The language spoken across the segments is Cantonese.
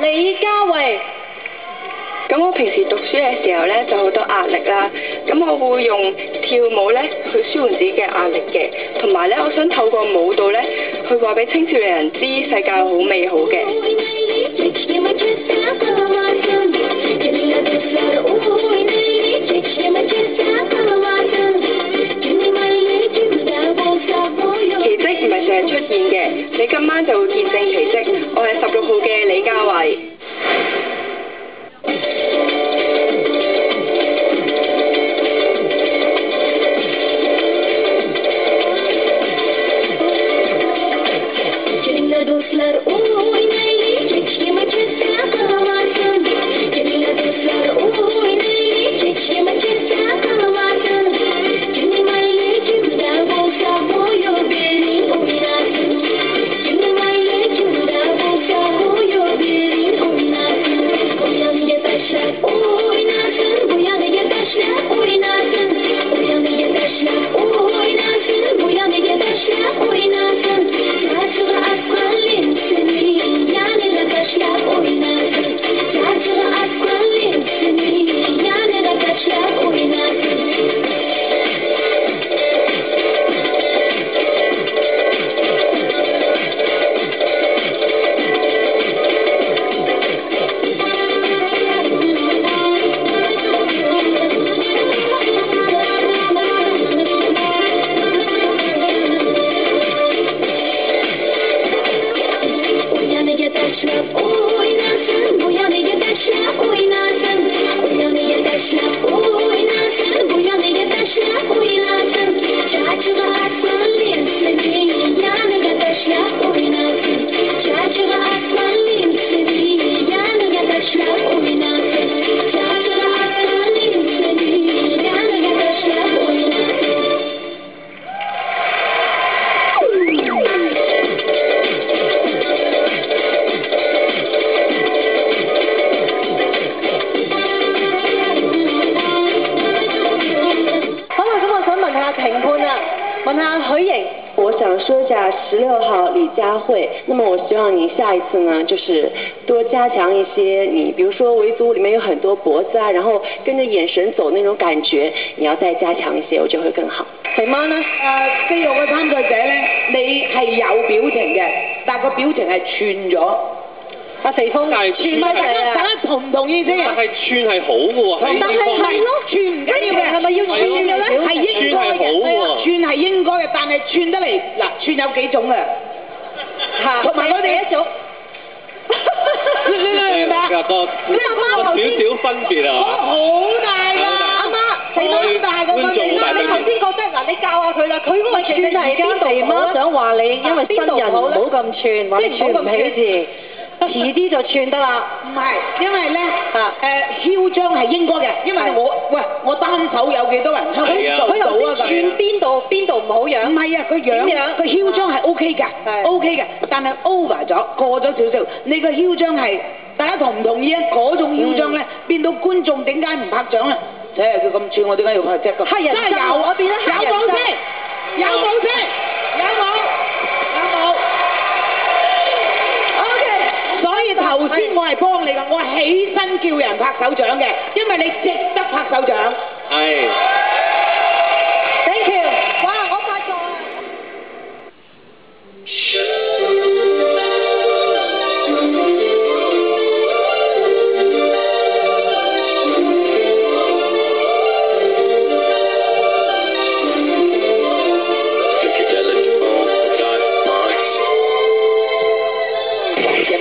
李嘉慧。咁我平時讀書嘅時候咧，就好多壓力啦。咁我會用跳舞咧去舒緩自己嘅壓力嘅，同埋咧，我想透過舞蹈咧去話俾青少年人知世界好美好嘅。奇蹟唔係成日出現嘅，你今晚就會見證奇蹟。我係16號嘅李嘉慧。我想说一下16号李嘉慧，那么我希望你下一次呢，就是多加強一些你，比如說維族裡面有很多脖子啊，然後跟着眼神走那種感覺，你要再加強一些，我覺得會更好。肥媽呢？4號嘅參賽者咧，你係有表情嘅，但個表情係串咗。阿肥峰，串咪大家同唔同意先？但係串係好嘅喎，但係係咯，串唔緊要嘅，係咪要串嘅咧？係應該嘅，串係應該嘅，但係串得嚟嗱，串有幾種啊？嚇，同埋我哋一組。你明白？你阿媽頭先少少分別啊！好大㗎，阿媽，肥媽好大嘅分別。你頭先覺得嗱，你教下佢啦，佢嗰個串係邊度？肥媽想話你，因為新人唔好咁串，話你串唔起字。遲啲就串得啦。唔係，因為咧囂張係應該嘅，因為我單手有幾多人唱佢又串邊度唔好樣？唔係啊，佢樣佢囂張係 OK 㗎，OK 嘅，但係 over 咗過咗少少。你個囂張係大家同唔同意啊？嗰種囂張咧變到觀眾點解唔拍掌啊？佢咁串，我點解要拍啫？黑人真係有，我變咗黑人真。有冇先？有冇？所以頭先我係幫你㗎，我係起身叫人拍手掌嘅，因為你值得拍手掌。係。Thank you。哇！我發覺啊。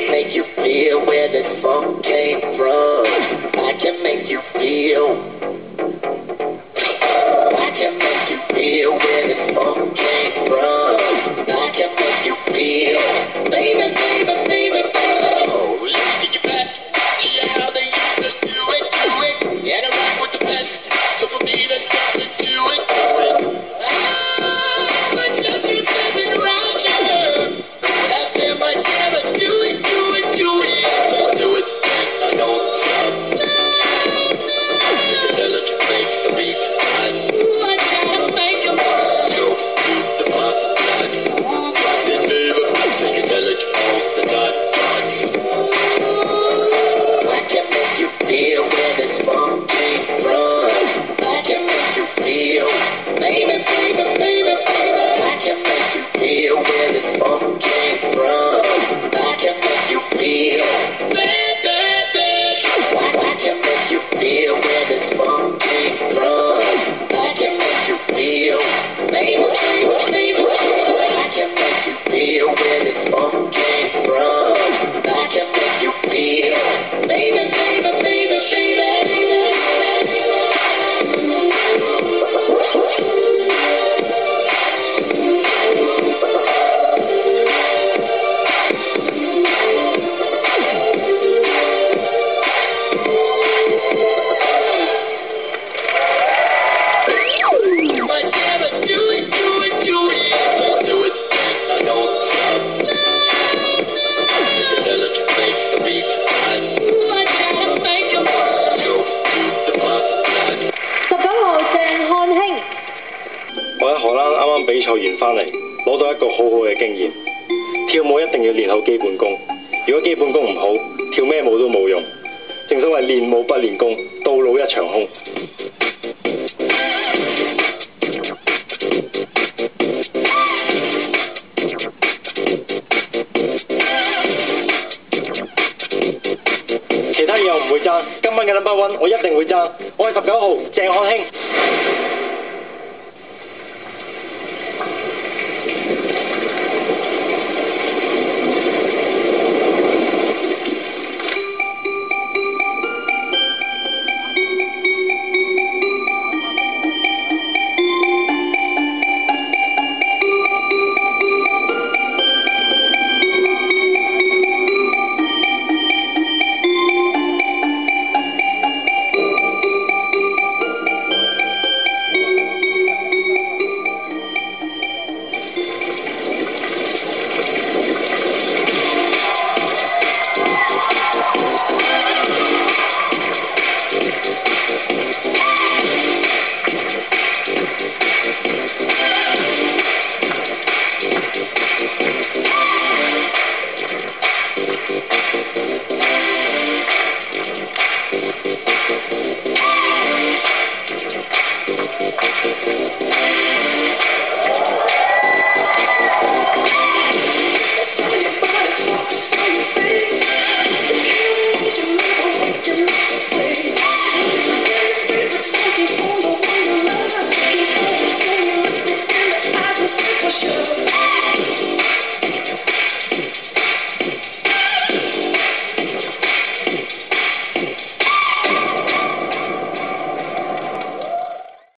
Make you feel where the funk came from. I can make you feel. 個好好嘅經驗。跳舞一定要練好基本功，如果基本功唔好，跳咩舞都冇用。正所謂練舞不練功，到老一場空。其他嘢我唔會爭，今晚嘅 number one 我一定會爭。我係19號鄭漢興。